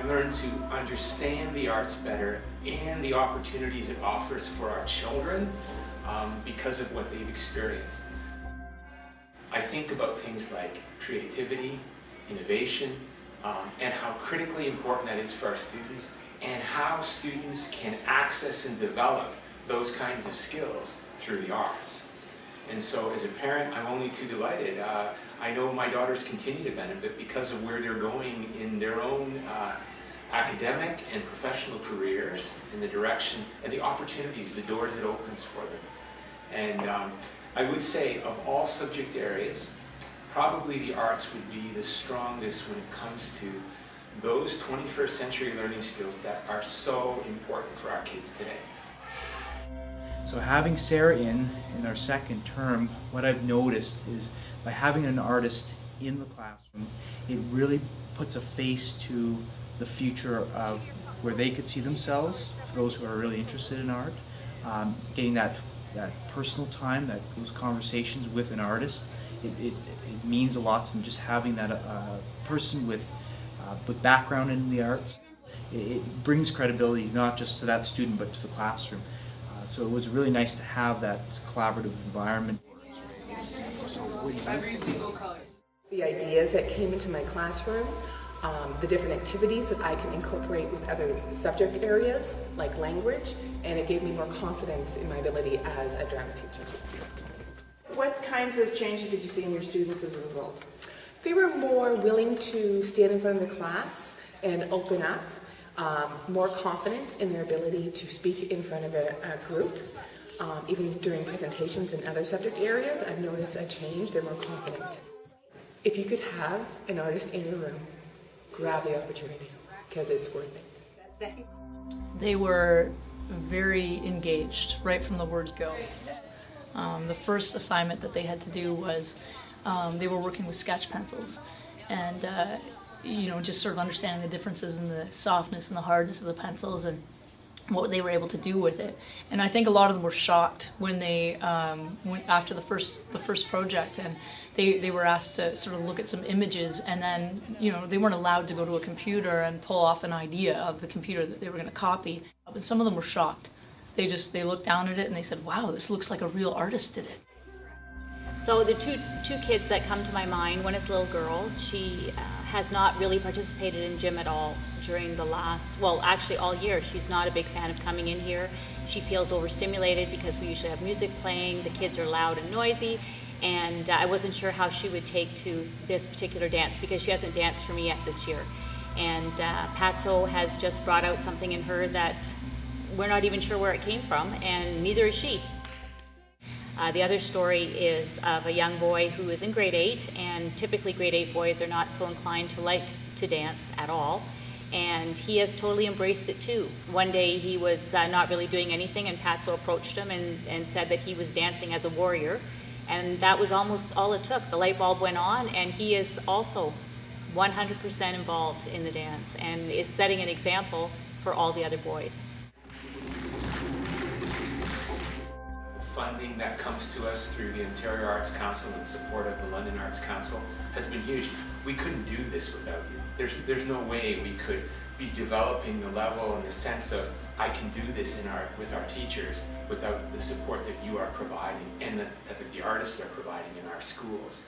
I've learned to understand the arts better and the opportunities it offers for our children because of what they've experienced. I think about things like creativity, innovation, and how critically important that is for our students, and how students can access and develop those kinds of skills through the arts. And so as a parent, I'm only too delighted. I know my daughters continue to benefit because of where they're going in their own academic and professional careers, in the direction and the opportunities, the doors it opens for them. And I would say of all subject areas, probably the arts would be the strongest when it comes to those 21st century learning skills that are so important for our kids today. So having Sarah in our second term, what I've noticed is by having an artist in the classroom, it really puts a face to the future of where they could see themselves, for those who are really interested in art, getting that personal time, those conversations with an artist. It means a lot to them, just having that person with background in the arts. It brings credibility not just to that student but to the classroom. So it was really nice to have that collaborative environment. The ideas that came into my classroom, the different activities that I can incorporate with other subject areas like language, and it gave me more confidence in my ability as a drama teacher. What kinds of changes did you see in your students as a result? They were more willing to stand in front of the class and open up, more confidence in their ability to speak in front of a group. Even during presentations in other subject areas, I've noticed a change. They're more confident. If you could have an artist in your room, grab the opportunity because it's worth it. They were very engaged right from the word go. The first assignment that they had to do was they were working with sketch pencils, and just sort of understanding the differences in the softness and the hardness of the pencils and what they were able to do with it. And I think a lot of them were shocked when they went after the first project, and they were asked to sort of look at some images, and then they weren't allowed to go to a computer and pull off an idea of the computer that they were going to copy. But some of them were shocked. They looked down at it and they said, "Wow, this looks like a real artist did it." So the two kids that come to my mind, one is a little girl. She has not really participated in gym at all during the actually all year. She's not a big fan of coming in here. She feels overstimulated because we usually have music playing, the kids are loud and noisy, and I wasn't sure how she would take to this particular dance because she hasn't danced for me yet this year. And Patso has just brought out something in her that we're not even sure where it came from, and neither is she. The other story is of a young boy who is in grade 8, and typically grade 8 boys are not so inclined to like to dance at all, and he has totally embraced it too. One day he was not really doing anything, and Patso approached him and said that he was dancing as a warrior, and that was almost all it took. The light bulb went on, and he is also 100% involved in the dance and is setting an example for all the other boys. Funding that comes to us through the Ontario Arts Council and support of the London Arts Council has been huge. We couldn't do this without you. There's no way we could be developing the level and the sense of I can do this with our teachers without the support that you are providing and that the artists are providing in our schools.